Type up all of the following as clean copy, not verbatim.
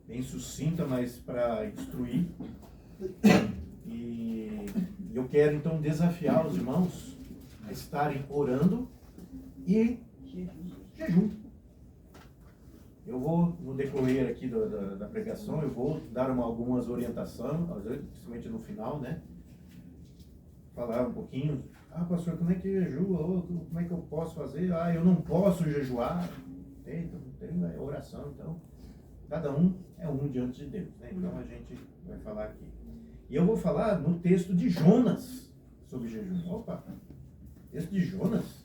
bem sucinta, mas para instruir. E eu quero então desafiar os irmãos a estarem orando e jejum. Eu vou, no decorrer aqui da pregação, eu vou dar algumas orientações, principalmente no final, né? Falar um pouquinho. Ah, pastor, como é que jejua? Como é que eu posso fazer? Ah, eu não posso jejuar. Tem oração, então. Cada um é um diante de Deus, né? Então a gente vai falar aqui. E eu vou falar no texto de Jonas sobre jejum. Opa! Texto de Jonas?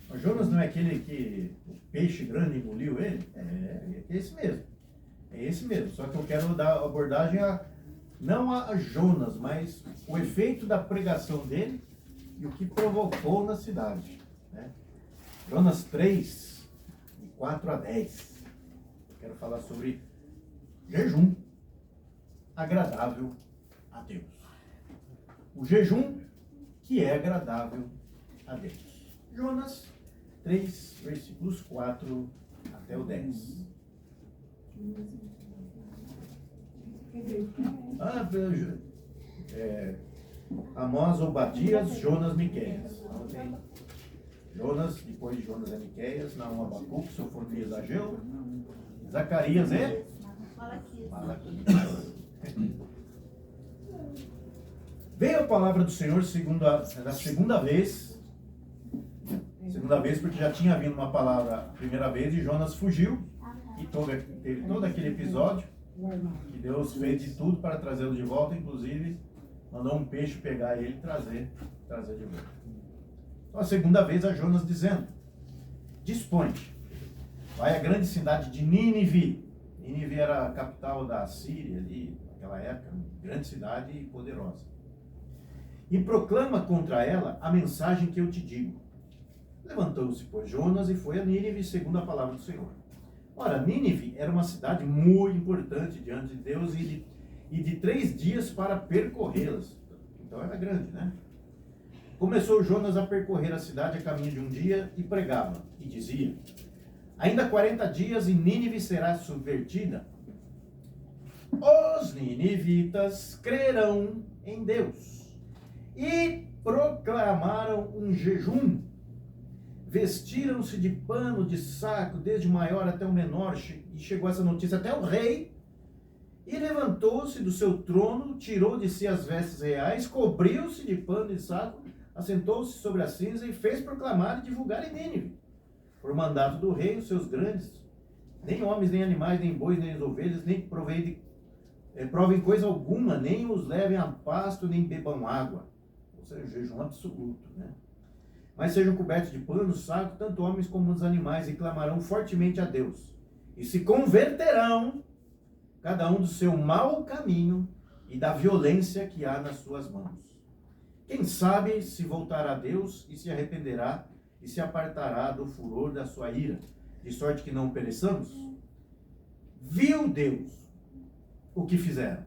Mas Jonas não é aquele que o peixe grande engoliu ele? É esse mesmo. É esse mesmo. Só que eu quero dar abordagem não a Jonas, mas o efeito da pregação dele e o que provocou na cidade, né? Jonas 3, de 4 a 10. Eu quero falar sobre jejum agradável a Deus. O jejum que é agradável a Deus. Jonas 3, versículos 4 até o 10. Amós, Obadias, Jonas, Miqueias. Então tem Jonas, depois de Jonas é Miqueias, Naum, Abacuque, Sofonias, Ageu, Zacarias e Malaquias. Veio a palavra do Senhor na segunda vez porque já tinha vindo uma palavra a primeira vez e Jonas fugiu e teve todo aquele episódio que Deus fez de tudo para trazê-lo de volta, inclusive mandou um peixe pegar ele e trazer de volta. Então a segunda vez a Jonas dizendo: dispõe-te, vai à grande cidade de Nínive. Nínive era a capital da Síria ali, naquela época, grande cidade e poderosa. E proclama contra ela a mensagem que eu te digo. Levantou-se, pois, Jonas e foi a Nínive, segundo a palavra do Senhor. Ora, Nínive era uma cidade muito importante diante de Deus e de 3 dias para percorrê-las. Então era grande, né? Começou Jonas a percorrer a cidade a caminho de um dia e pregava, e dizia: ainda 40 dias e Nínive será subvertida. Os ninivitas crerão em Deus e proclamaram um jejum. Vestiram-se de pano de saco, desde o maior até o menor, e chegou essa notícia até o rei, e levantou-se do seu trono, tirou de si as vestes reais, cobriu-se de pano de saco, assentou-se sobre a cinza e fez proclamar e divulgar em Nínive, por mandato do rei, os seus grandes, nem homens, nem animais, nem bois, nem ovelhas, nem provem coisa alguma, nem os levem a pasto, nem bebam água. Ou seja, jejum absoluto, né? Mas sejam cobertos de pano, saco, tanto homens como os animais, e clamarão fortemente a Deus. E se converterão, cada um do seu mau caminho e da violência que há nas suas mãos. Quem sabe se voltará a Deus e se arrependerá e se apartará do furor da sua ira, de sorte que não pereçamos? Viu Deus o que fizeram.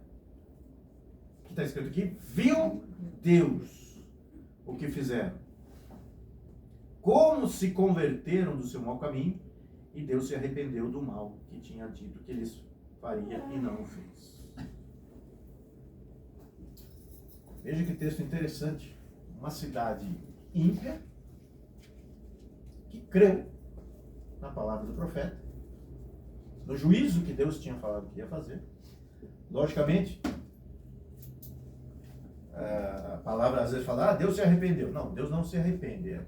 O que está escrito aqui? Viu Deus o que fizeram. Como se converteram do seu mau caminho, e Deus se arrependeu do mal que tinha dito que eles faria e não o fez. Veja que texto interessante. Uma cidade ímpia que creu na palavra do profeta, no juízo que Deus tinha falado que ia fazer. Logicamente, a palavra às vezes fala: Deus se arrependeu. Não, Deus não se arrepende.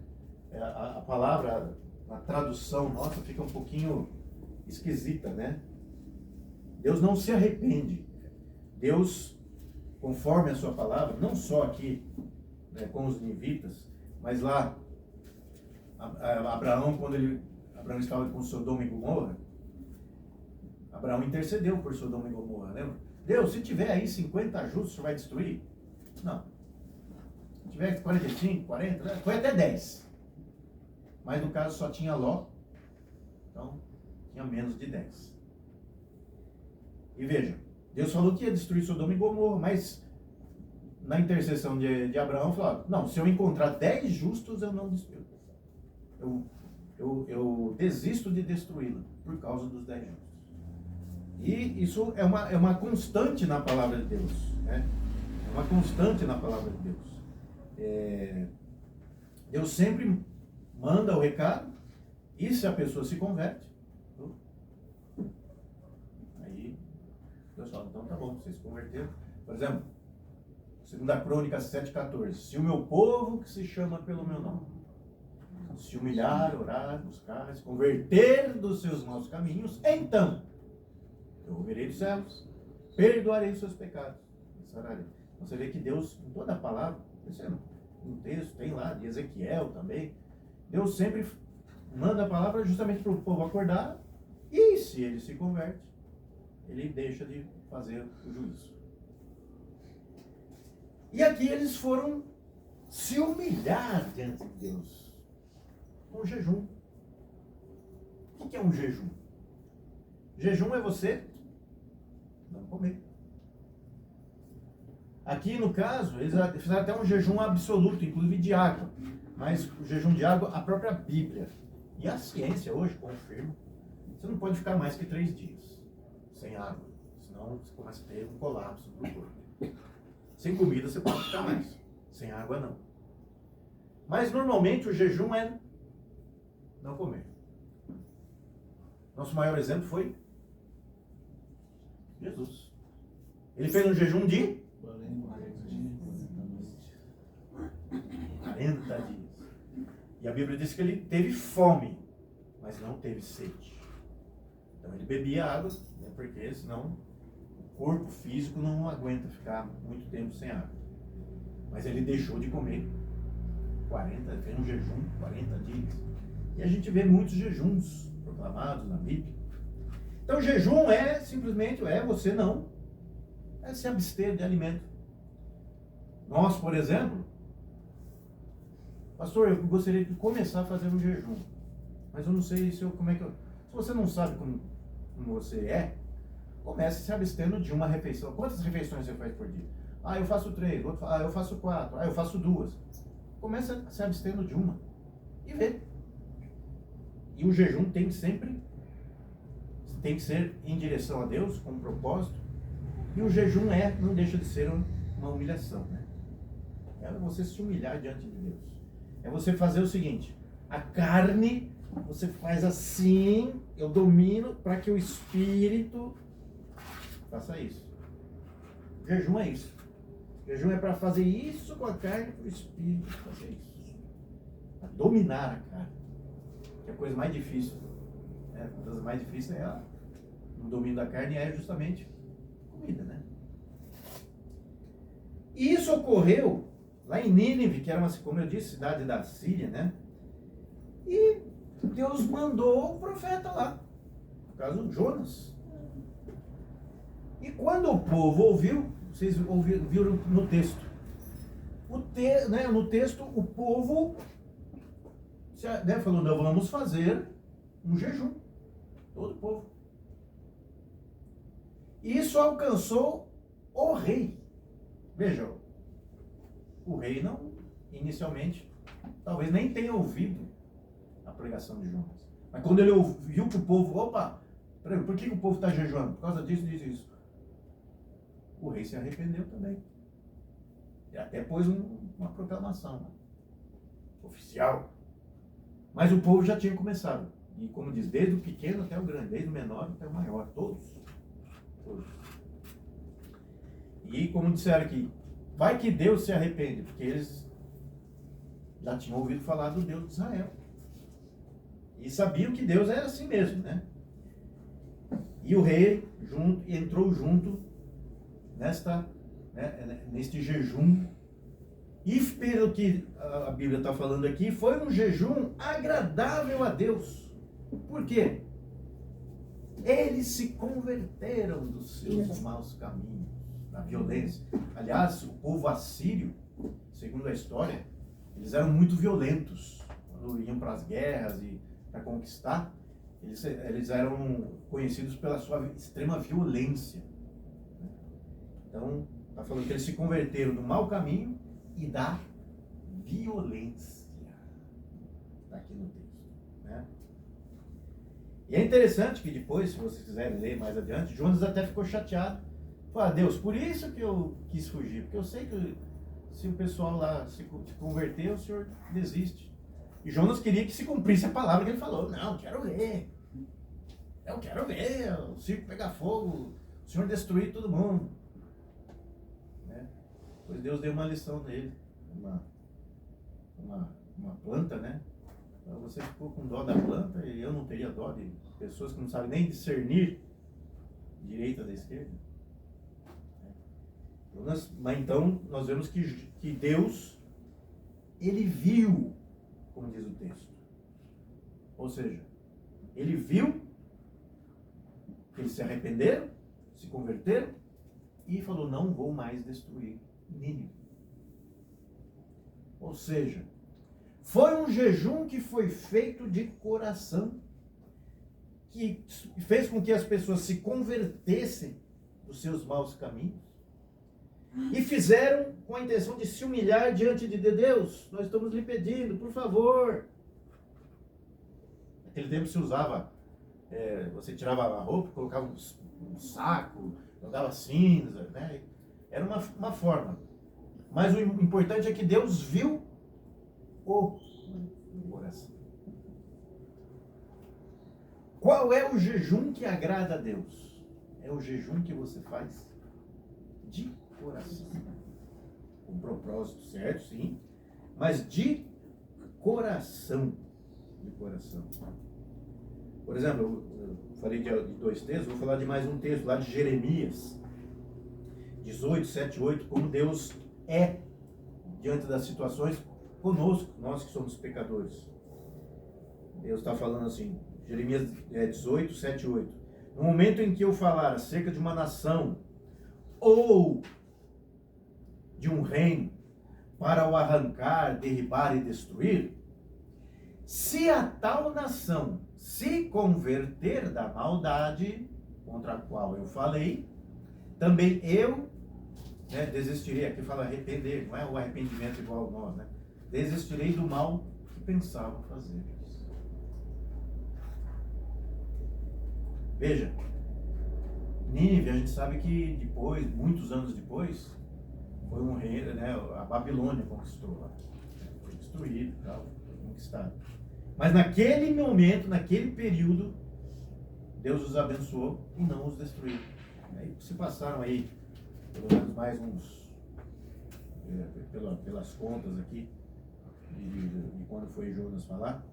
A palavra, na tradução nossa, fica um pouquinho esquisita, né? Deus não se arrepende. Deus, conforme a sua palavra, não só aqui, né, com os ninivitas, mas lá, Abraão, quando Abraão estava com Sodoma e Gomorra, Abraão intercedeu por Sodoma e Gomorra, lembra? Deus, se tiver aí 50 justos, você vai destruir? Não. Se tiver 45, 40, né? Foi até 10. Mas no caso só tinha Ló, então tinha menos de 10. E veja, Deus falou que ia destruir Sodoma e Gomorra, mas na intercessão de Abraão falou: não, se eu encontrar 10 justos, eu não destruo. Eu desisto de destruí-la por causa dos 10 justos. E isso é uma constante na palavra de Deus, né? É uma constante na palavra de Deus. Deus sempre manda o recado, e se a pessoa se converte, aí Deus fala, então tá bom, vocês se converteram. Por exemplo, 2 Crônicas 7,14. Se o meu povo, que se chama pelo meu nome, se humilhar, orar, buscar, se converter dos seus maus caminhos, então eu ouvirei dos céus, perdoarei os seus pecados e sararei. Então você vê que Deus, em toda a palavra, esse é um texto, tem lá de Ezequiel também, Deus sempre manda a palavra justamente para o povo acordar, e se ele se converte, ele deixa de fazer o juízo. E aqui eles foram se humilhar diante de Deus com jejum. O que é um jejum? Jejum é você não comer. Aqui no caso, eles fizeram até um jejum absoluto, inclusive de água. Mas o jejum de água, a própria Bíblia e a ciência hoje confirma, você não pode ficar mais que 3 dias sem água. Senão você começa a ter um colapso do corpo. Sem comida você pode ficar mais, sem água não. Mas normalmente o jejum é não comer. Nosso maior exemplo foi Jesus. Ele fez um jejum de 40 dias. E a Bíblia diz que ele teve fome, mas não teve sede. Então ele bebia água, né, porque senão o corpo físico não aguenta ficar muito tempo sem água. Mas ele deixou de comer 40, fez um jejum 40 dias. E a gente vê muitos jejuns proclamados na Bíblia. Então jejum é simplesmente você não se abster de alimento. Nós, por exemplo, pastor, eu gostaria de começar a fazer um jejum, mas eu não sei se você não sabe como você comece se abstendo de uma refeição. Quantas refeições você faz por dia? Eu faço 3, outro, eu faço 4, eu faço 2. Começa se abstendo de uma e vê. E o jejum tem que ser em direção a Deus, com um propósito. E o jejum não deixa de ser uma humilhação, né? É você se humilhar diante de Deus. É você fazer o seguinte: a carne, você faz assim, eu domino, para que o espírito faça isso. O jejum é isso. O jejum é para fazer isso com a carne, para o espírito fazer isso. Para dominar a carne. Que é a coisa mais difícil. Uma das coisas mais difíceis no domínio da carne é justamente comida, né? E isso ocorreu lá em Nínive, que era como eu disse, cidade da Síria, né? E Deus mandou o profeta lá, no caso Jonas. E quando o povo ouviu, vocês viram no texto, no texto o povo falou, nós vamos fazer um jejum, todo o povo. E isso alcançou o rei. Vejam, o rei não, inicialmente, talvez nem tenha ouvido a pregação de Jonas. Mas quando ele viu que o povo, peraí, por que o povo está jejuando? Por causa disso, disso, isso. O rei se arrependeu também. E até pôs uma proclamação oficial. Mas o povo já tinha começado. E como diz, desde o pequeno até o grande, desde o menor até o maior, todos. E como disseram aqui, vai que Deus se arrepende, porque eles já tinham ouvido falar do Deus de Israel. E sabiam que Deus era assim mesmo, né? E o rei entrou junto neste jejum. E pelo que a Bíblia está falando aqui, foi um jejum agradável a Deus. Por quê? Eles se converteram dos seus maus caminhos, da violência. Aliás, o povo assírio, segundo a história, eles eram muito violentos. Quando iam para as guerras e para conquistar, eles eram conhecidos pela sua extrema violência. Então, está falando que eles se converteram do mau caminho e da violência. Está aqui no texto, né? E é interessante que depois, se vocês quiserem ler mais adiante, Jonas até ficou chateado. Falou, Deus, por isso que eu quis fugir, porque eu sei que se o pessoal lá se converter, o Senhor desiste. E Jonas queria que se cumprisse a palavra que ele falou. Não, quero ver. Eu quero ver o circo pegar fogo, o Senhor destruir todo mundo. Né? Pois Deus deu uma lição nele, uma planta, né? Então você ficou com dó da planta e eu não teria dó de pessoas que não sabem nem discernir direita da esquerda. Mas então nós vemos que Deus, ele viu, como diz o texto. Ou seja, ele viu que eles se arrependeram, se converteram e falou, não vou mais destruir Nínive. Ou seja, foi um jejum que foi feito de coração, que fez com que as pessoas se convertessem dos seus maus caminhos e fizeram com a intenção de se humilhar diante de Deus. Nós estamos lhe pedindo, por favor. Naquele tempo se usava, você tirava a roupa, colocava um saco, jogava cinza, né? Era uma forma. Mas o importante é que Deus viu o coração. Qual é o jejum que agrada a Deus? É o jejum que você faz de coração. Com propósito certo, sim, mas de coração. De coração. Por exemplo, eu falei de 2 textos, vou falar de mais um texto, lá de Jeremias 18, 7, 8, como Deus é diante das situações conosco, nós que somos pecadores. Deus está falando assim, Jeremias 18, 7, 8. No momento em que eu falar acerca de uma nação ou de um reino para o arrancar, derribar e destruir, se a tal nação se converter da maldade contra a qual eu falei, também eu desistirei. Aqui fala arrepender, não é o arrependimento igual a nós, né? Desistirei do mal que pensava fazer. Veja, Nínive, a gente sabe que depois, muitos anos depois, foi um rei, né? A Babilônia conquistou lá. Foi destruído e tal, foi conquistado. Mas naquele momento, naquele período, Deus os abençoou e não os destruiu. Aí se passaram aí, pelo menos mais uns, pelas contas aqui, de quando foi Jonas falar,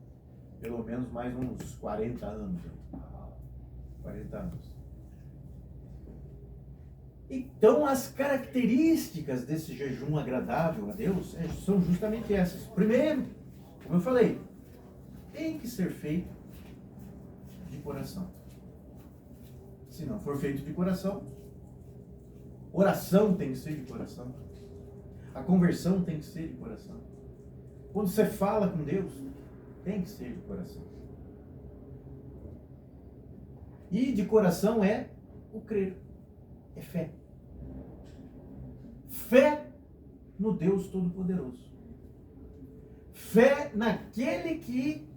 pelo menos mais uns 40 anos. 40 anos. Então, as características desse jejum agradável a Deus são justamente essas. Primeiro, como eu falei, tem que ser feito de coração. Se não for feito de coração, oração tem que ser de coração. A conversão tem que ser de coração. Quando você fala com Deus, tem que ser de coração. E de coração é o crer. É fé. Fé no Deus Todo-Poderoso. Fé naquele que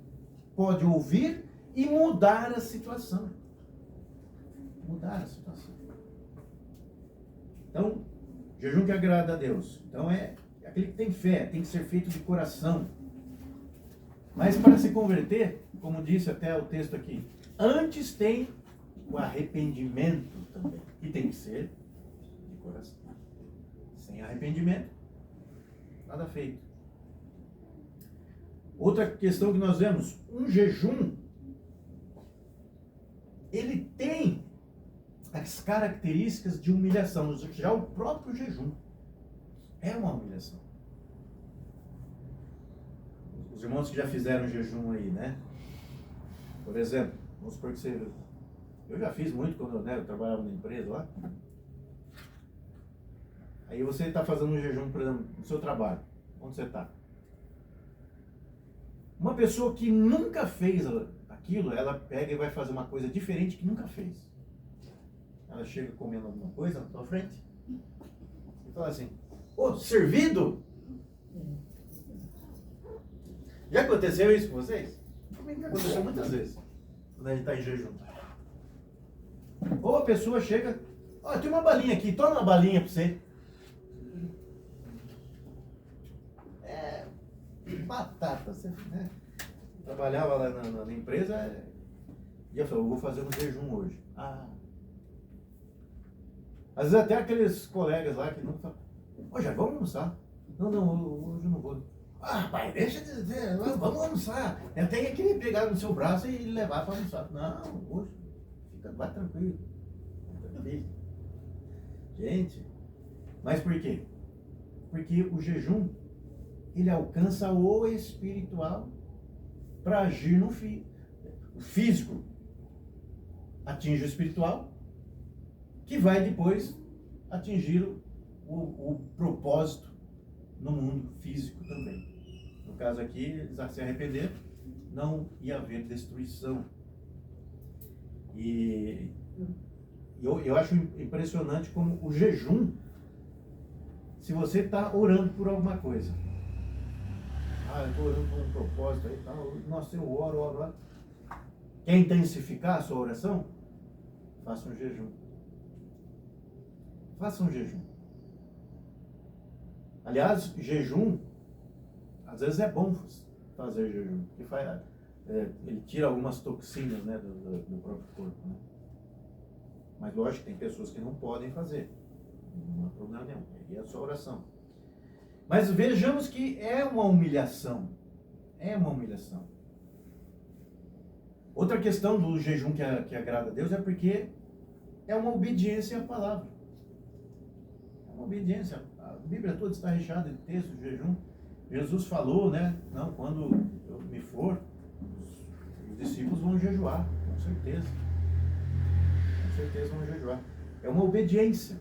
pode ouvir e mudar a situação. Mudar a situação. Então, jejum que agrada a Deus. Então é aquele que tem fé, tem que ser feito de coração. Mas para se converter, como disse até o texto aqui, antes tem o arrependimento também, que tem que ser de coração. Sem arrependimento, nada feito. Outra questão que nós vemos, um jejum, ele tem as características de humilhação. Já o próprio jejum é uma humilhação. Os irmãos que já fizeram jejum aí, né? Por exemplo, vamos supor que você... Eu já fiz muito quando eu trabalhava na empresa lá. Aí você está fazendo um jejum, por exemplo, no seu trabalho. Onde você está? Uma pessoa que nunca fez aquilo, ela pega e vai fazer uma coisa diferente que nunca fez. Ela chega comendo alguma coisa na tua frente e fala assim, ô, servido? Já aconteceu isso com vocês? Comigo aconteceu muitas vezes. quando a gente está em jejum. Ou a pessoa chega, ó, tem uma balinha aqui, toma uma balinha para você. Batata, você, né? Trabalhava lá na empresa e eu falei, eu vou fazer um jejum hoje. Às vezes até aqueles colegas lá que não falam, ô, já vamos almoçar. Não, hoje eu não vou. Pai, deixa de dizer, vamos almoçar. Eu tenho que pegar no seu braço e levar para almoçar. Não, hoje, vai tranquilo. Gente, mas por quê? Porque o jejum, ele alcança o espiritual para agir no físico. O físico atinge o espiritual, que vai depois atingir o propósito no mundo físico também. No caso aqui, eles se arrependeram, não ia haver destruição. E eu acho impressionante como o jejum, se você está orando por alguma coisa, eu estou orando por um propósito aí, tal. Nossa, eu oro. Quer intensificar a sua oração? Faça um jejum. Faça um jejum. Aliás, jejum, às vezes é bom fazer jejum, porque ele tira algumas toxinas, né, do próprio corpo, né? Mas lógico, tem pessoas que não podem fazer. Não há problema nenhum. Aí é a sua oração. Mas vejamos que é uma humilhação. É uma humilhação. Outra questão do jejum que agrada a Deus é porque é uma obediência à palavra. É uma obediência. A Bíblia toda está recheada de textos de jejum. Jesus falou, né? Não, quando eu me for, os discípulos vão jejuar, com certeza. Com certeza vão jejuar. É uma obediência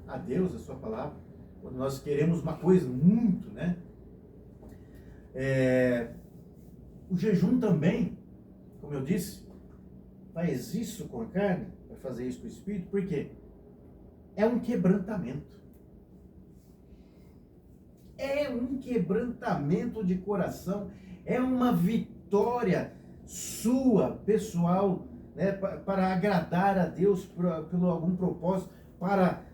a Deus, a sua palavra. Quando nós queremos uma coisa muito, né? O jejum também, como eu disse, faz isso com a carne, vai fazer isso com o espírito, por quê? É um quebrantamento. É um quebrantamento de coração, é uma vitória sua, pessoal, né, para agradar a Deus por algum propósito, para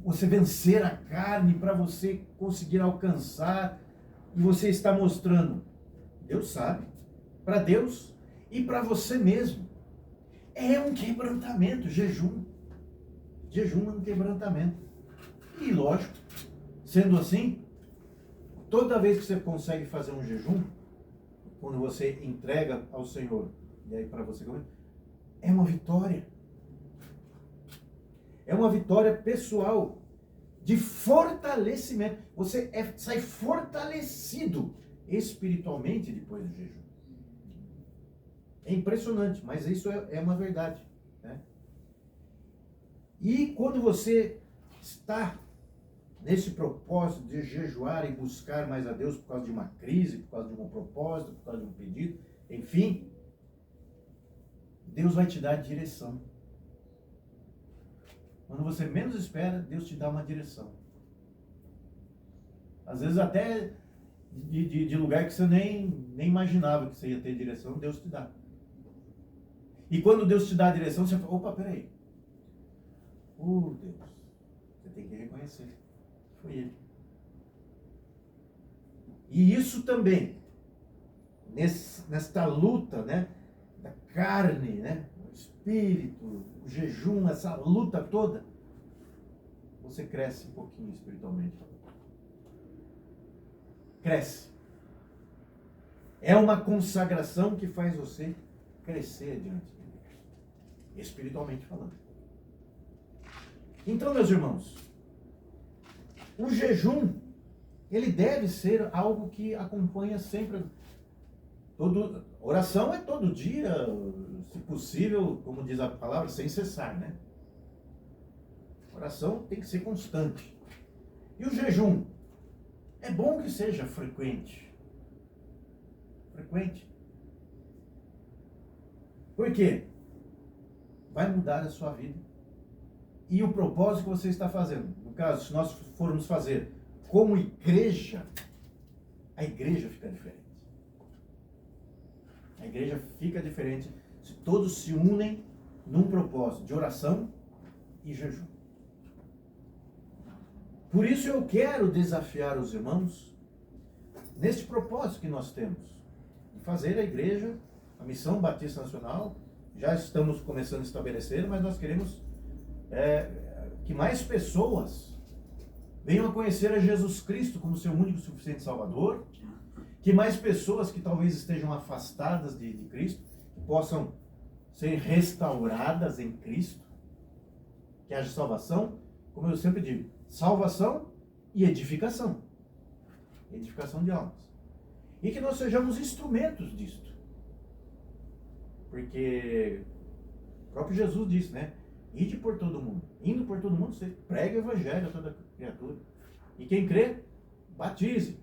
você vencer a carne, para você conseguir alcançar, e você está mostrando, Deus sabe, para Deus e para você mesmo. É um quebrantamento, jejum. Jejum é um quebrantamento. E lógico, sendo assim, toda vez que você consegue fazer um jejum, quando você entrega ao Senhor, e aí para você comer, é uma vitória. É uma vitória pessoal, de fortalecimento. Você sai fortalecido espiritualmente depois do jejum. É impressionante, mas isso é uma verdade, né? E quando você está nesse propósito de jejuar e buscar mais a Deus por causa de uma crise, por causa de um propósito, por causa de um pedido, enfim, Deus vai te dar direção. Quando você menos espera, Deus te dá uma direção. Às vezes até de lugar que você nem imaginava que você ia ter direção, Deus te dá. E quando Deus te dá a direção, você fala, opa, peraí. Deus, você tem que reconhecer. Foi Ele. E isso também, nesta luta, né, da carne, né, o espírito, o jejum, essa luta toda, você cresce um pouquinho espiritualmente. Cresce. É uma consagração que faz você crescer diante de Deus, espiritualmente falando. Então, meus irmãos, o jejum, ele deve ser algo que acompanha sempre. Oração é todo dia, se possível, como diz a palavra, sem cessar, né? Oração tem que ser constante. E o jejum? É bom que seja frequente. Frequente. Por quê? Vai mudar a sua vida. E o propósito que você está fazendo. No caso, se nós formos fazer como igreja, a igreja fica diferente. A A igreja fica diferente se todos se unem num propósito de oração e jejum. Por isso eu quero desafiar os irmãos neste propósito que nós temos, de fazer a igreja, a Missão Batista Nacional, já estamos começando a estabelecer, mas nós queremos que mais pessoas venham a conhecer a Jesus Cristo como seu único e suficiente Salvador, que mais pessoas que talvez estejam afastadas de Cristo possam ser restauradas em Cristo, que haja salvação, como eu sempre digo, salvação e edificação. Edificação de almas. E que nós sejamos instrumentos disto. Porque o próprio Jesus disse, né? Ide por todo mundo. Indo por todo mundo, você prega o evangelho a toda criatura. E quem crê, batize.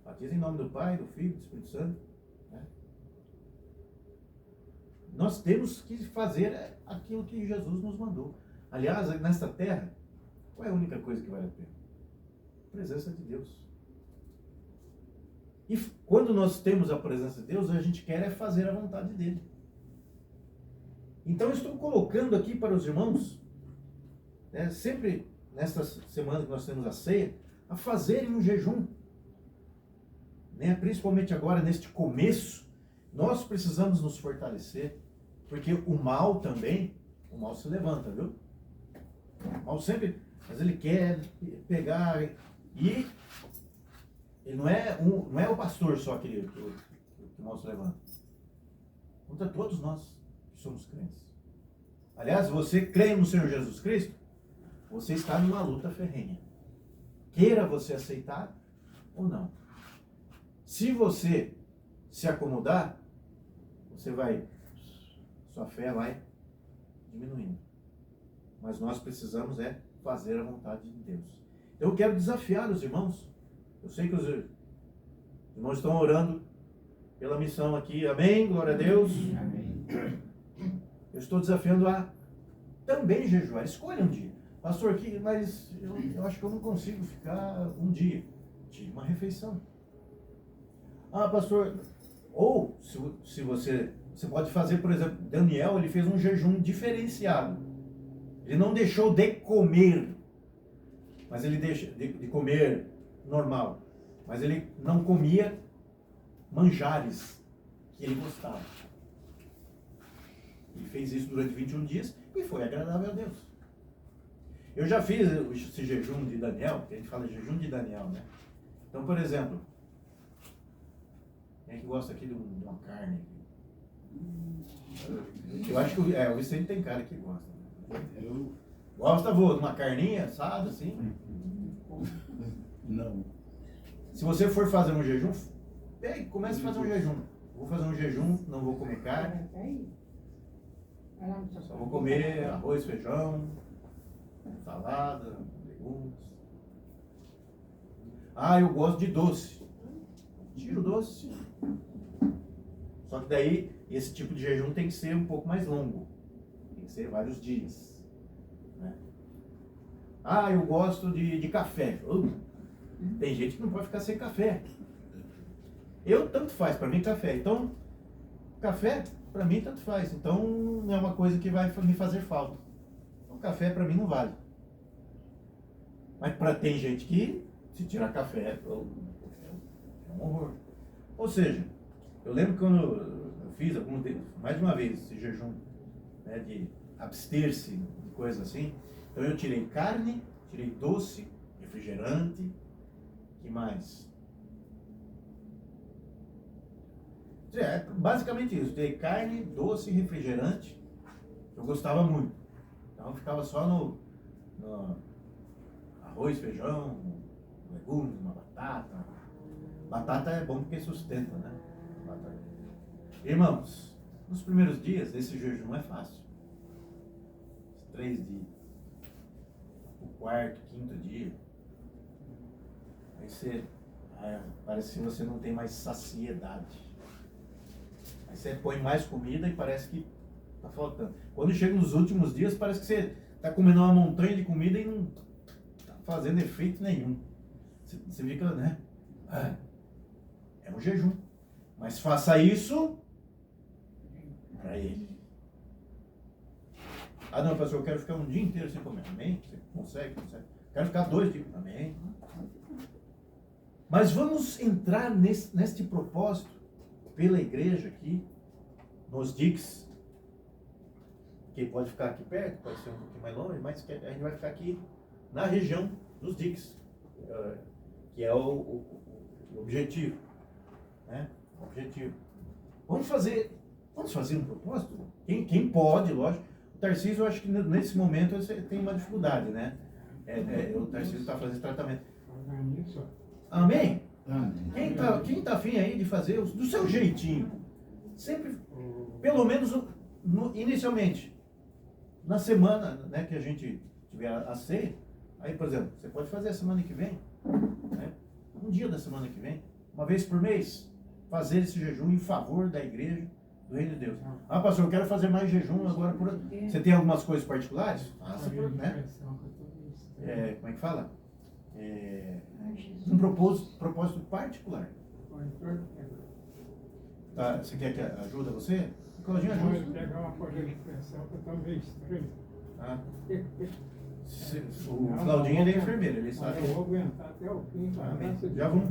Batize em nome do Pai, do Filho, do Espírito Santo. Né? Nós temos que fazer aquilo que Jesus nos mandou. Aliás, nesta terra, qual é a única coisa que vale a pena? A presença de Deus. E quando nós temos a presença de Deus, a gente quer fazer a vontade dele. Então eu estou colocando aqui para os irmãos, né, sempre nesta semana que nós temos a ceia, a fazerem um jejum. Né, principalmente agora, neste começo, nós precisamos nos fortalecer, porque o mal também, o mal se levanta, viu? O mal sempre, mas ele quer pegar e ele não é o pastor só que o mal se levanta. Contra todos nós que somos crentes. Aliás, você crê no Senhor Jesus Cristo, você está numa luta ferrenha. Queira você aceitar ou não. Se você se acomodar, sua fé vai diminuindo. Mas nós precisamos fazer a vontade de Deus. Eu quero desafiar os irmãos. Eu sei que os irmãos estão orando pela missão aqui. Amém? Glória a Deus. Amém. Eu estou desafiando a também jejuar. Escolha um dia. Pastor, mas eu acho que eu não consigo ficar um dia. Tire uma refeição. Ah, pastor, ou se você pode fazer, por exemplo, Daniel, ele fez um jejum diferenciado. Ele não deixou de comer, mas ele deixa de comer normal, mas ele não comia manjares que ele gostava. Ele fez isso durante 21 dias e foi agradável a Deus. Eu já fiz esse jejum de Daniel, que a gente fala jejum de Daniel, né? Então, por exemplo, quem é que gosta aqui de uma carne? Eu acho que o Vicente tem cara que gosta. Eu gosto, de uma carninha assada, assim? Não. Se você for fazer um jejum, comece a fazer um jejum. Vou fazer um jejum, não vou comer carne. Só vou comer arroz, feijão, salada, legumes. Ah, eu gosto de doce. Tira o doce. Só que daí, esse tipo de jejum tem que ser um pouco mais longo. Tem que ser vários dias. Né? Ah, eu gosto de café. Tem gente que não pode ficar sem café. Eu, tanto faz, para mim, café. Então, café, para mim, tanto faz. Então, não é uma coisa que vai me fazer falta. Então, café, para mim, não vale. Mas tem gente que, se tirar café, é um horror. Ou seja, eu lembro quando eu fiz mais de uma vez esse jejum, né, de abster-se de coisas assim. Então, eu tirei carne, tirei doce, refrigerante, que mais? Basicamente isso, tirei carne, doce e refrigerante, que eu gostava muito. Então, eu ficava só no arroz, feijão, legumes, uma batata. Batata é bom porque sustenta, né? Batata. Irmãos, nos primeiros dias, esse jejum não é fácil. 3 dias. O quarto, quinto dia. Aí parece que você não tem mais saciedade. Aí você põe mais comida e parece que está faltando. Quando chega nos últimos dias, parece que você está comendo uma montanha de comida e não está fazendo efeito nenhum. Você fica, né? É um jejum. Mas faça isso para Ele. Ah, não, pastor, eu quero ficar um dia inteiro sem comer. Amém? Você consegue? Consegue. Quero ficar 2 dias. Amém? Mas vamos entrar neste propósito pela igreja aqui, nos DICs, que pode ficar aqui perto, pode ser um pouquinho mais longe, mas a gente vai ficar aqui na região dos DICs, que é o objetivo, né? O objetivo. Vamos fazer um propósito? Quem pode, lógico. O Tarcísio, eu acho que nesse momento você tem uma dificuldade, né? O Tarcísio está fazendo tratamento. Amém? Quem está afim aí de fazer do seu jeitinho? Sempre, pelo menos inicialmente, na semana, né, que a gente tiver a ceia, aí, por exemplo, você pode fazer a semana que vem, né? Um dia da semana que vem, uma vez por mês, fazer esse jejum em favor da igreja, do reino de Deus. Ah, pastor, eu quero fazer mais jejum agora. Você tem algumas coisas particulares? Faça, né? Como é que fala? Um propósito particular. Tá, você quer que ajude você? O Claudinho ajuda. Vou pegar uma folha de pressão que eu estou meio estranho. Ah. O Claudinho, ele é enfermeiro, ele sabe. Eu vou aguentar até o fim. Já vamos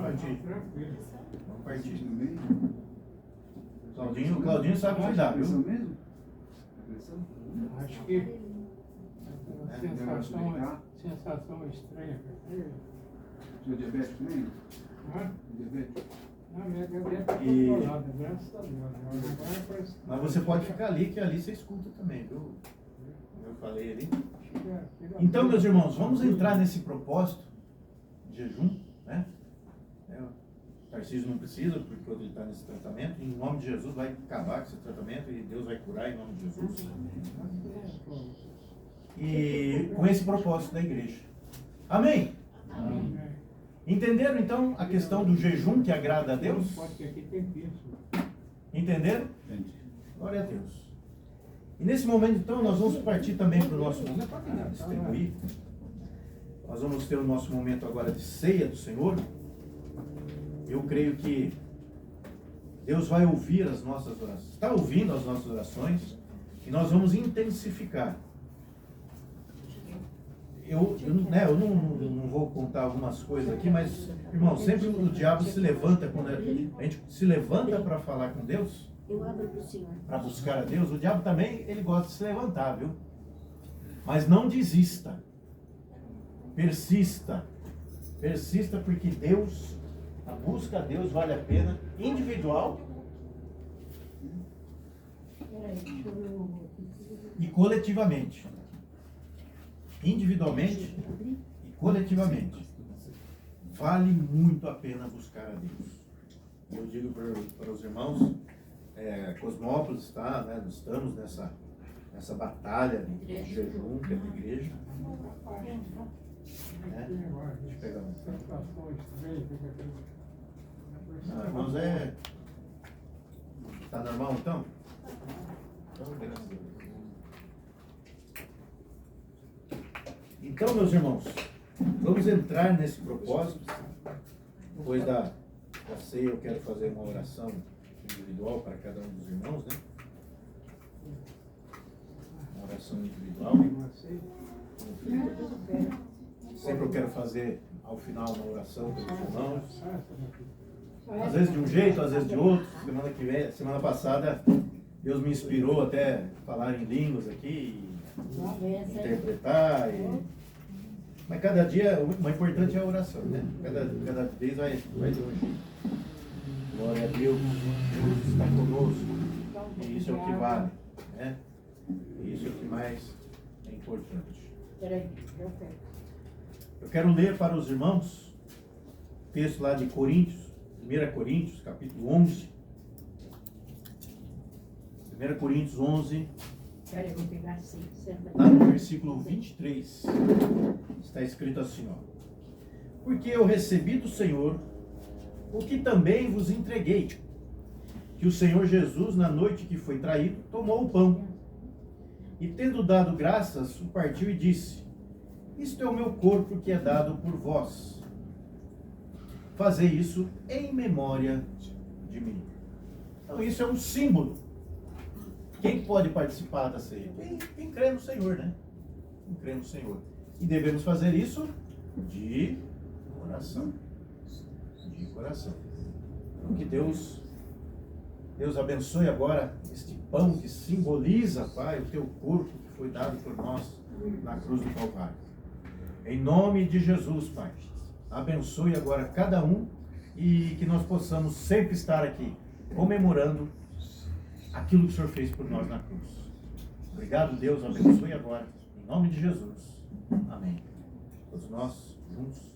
partir. Tranquilo. Vamos partir. Claudinho sabe cuidar, viu? Mesmo? Acho que sensação estranha. Seu diabético também? Hã? Diabético? Não, minha diabetes está controlada, graças a Deus. Mas você pode ficar ali, que ali você escuta também, viu? Como eu falei ali. Então, meus irmãos, vamos entrar nesse propósito de jejum, né? O Tarcísio não precisa, porque ele está nesse tratamento. Em nome de Jesus vai acabar com esse tratamento e Deus vai curar em nome de Jesus. E com esse propósito da igreja. Amém? Amém. Entenderam então a questão do jejum que agrada a Deus? Pode ser que tem isso. Entenderam? Entendi. Glória a Deus. E nesse momento então nós vamos partir também para o nosso momento. Distribuir. Nós vamos ter o nosso momento agora de ceia do Senhor. Eu creio que Deus vai ouvir as nossas orações. Está ouvindo as nossas orações. E nós vamos intensificar. Eu não vou contar algumas coisas aqui, mas, irmão, sempre o diabo se levanta, quando a gente se levanta para falar com Deus, para buscar a Deus, o diabo também, ele gosta de se levantar, viu? Mas não desista. Persista. Persista, porque Deus, a busca a Deus vale a pena, individual e coletivamente. Individualmente e coletivamente. Vale muito a pena buscar a Deus. Eu digo para os irmãos, Cosmópolis está, né, nós estamos nessa batalha de jejum pela igreja. Né? Deixa eu pegar um. Não, irmãos, está normal então? Então, meus irmãos, vamos entrar nesse propósito. Depois da ceia, eu quero fazer uma oração individual para cada um dos irmãos, né? Uma oração individual. Sempre eu quero fazer ao final uma oração pelos irmãos. Às vezes de um jeito, às vezes de outro. Semana passada, Deus me inspirou até a falar em línguas aqui, interpretar. Mas cada dia, o mais importante é a oração, né? Cada vez vai de um jeito. Glória a Deus, Deus está conosco. E isso é o que vale, né? E isso é o que mais é importante. Eu quero ler para os irmãos o texto lá de Coríntios, 1 Coríntios, capítulo 11. 1 Coríntios 11, lá no versículo 23, está escrito assim, ó: porque eu recebi do Senhor o que também vos entreguei, que o Senhor Jesus, na noite que foi traído, tomou o pão, e tendo dado graças, o partiu e disse: isto é o meu corpo que é dado por vós. Fazei isso em memória de mim. Então isso é um símbolo Quem pode participar da ceia? Quem crê no Senhor, né? Quem crê no Senhor. E devemos fazer isso de coração. De coração. Então, que Deus abençoe agora este pão que simboliza, Pai, o teu corpo que foi dado por nós na cruz do Calvário. Em nome de Jesus, Pai, abençoe agora cada um e que nós possamos sempre estar aqui comemorando aquilo que o Senhor fez por nós na cruz. Obrigado, Deus, abençoe agora. Em nome de Jesus. Amém. Todos nós juntos.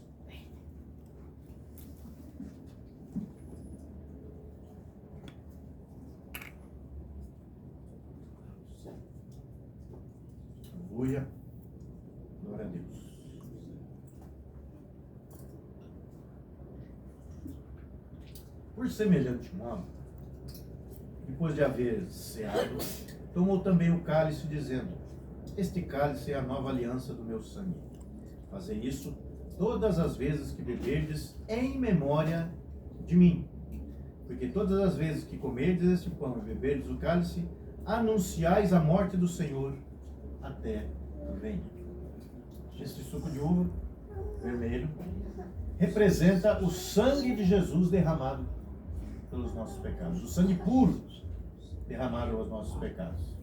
Aleluia. Glória a Deus. Por semelhante modo, depois de haver ceado, tomou também o cálice, dizendo: este cálice é a nova aliança do meu sangue. Fazei isso todas as vezes que beberdes em memória de mim. Porque todas as vezes que comerdes este pão e beberdes o cálice, anunciais a morte do Senhor até que venha. Este suco de uva vermelho representa o sangue de Jesus derramado pelos nossos pecados. O sangue puro derramado pelos nossos pecados.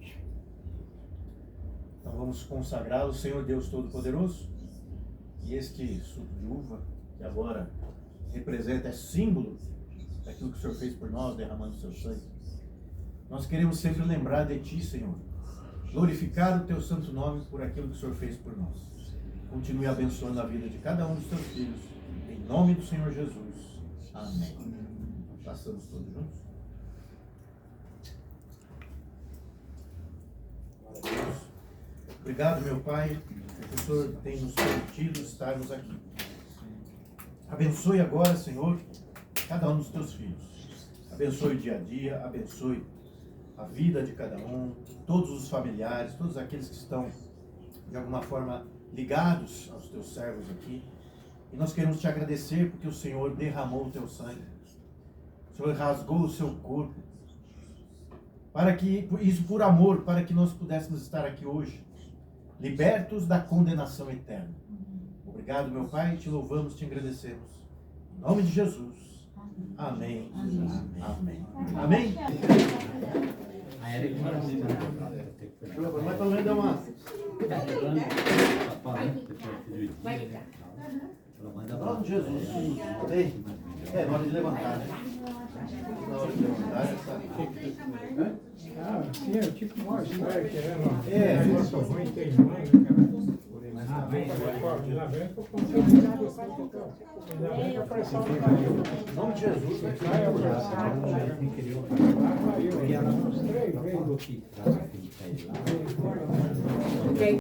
Então vamos consagrar o Senhor Deus Todo-Poderoso. E este suco de uva, que agora representa, é símbolo daquilo que o Senhor fez por nós, derramando o seu sangue. Nós queremos sempre lembrar de Ti, Senhor. Glorificar o Teu santo nome por aquilo que o Senhor fez por nós. Continue abençoando a vida de cada um dos Teus filhos. Em nome do Senhor Jesus. Amém. Passamos todos juntos. Glória a Deus. Obrigado, meu Pai, que o Senhor tem nos permitido estarmos aqui. Abençoe agora, Senhor, cada um dos Teus filhos. Abençoe o dia a dia, abençoe a vida de cada um, todos os familiares, todos aqueles que estão, de alguma forma, ligados aos Teus servos aqui. E nós queremos Te agradecer porque o Senhor derramou o Teu sangue. O Senhor rasgou o Seu corpo. Para que, isso por amor, para que nós pudéssemos estar aqui hoje, libertos da condenação eterna. Obrigado, meu Pai, Te louvamos, Te agradecemos. Em nome de Jesus. Amém. Amém. Amém. Mas pelo menos dá uma... Em nome de Jesus. Amém. É, na hora de levantar, né? Na hora de levantar, essa... Ah, sim, é tipo uma história querendo. É. Nossa mãe tem mãe, né, cara? Ainda bem que eu consigo tirar você. Ainda bem que a pressão não caiu. Em nome de Jesus, né? Cai a pressão, caiu. Uns 3 vezes.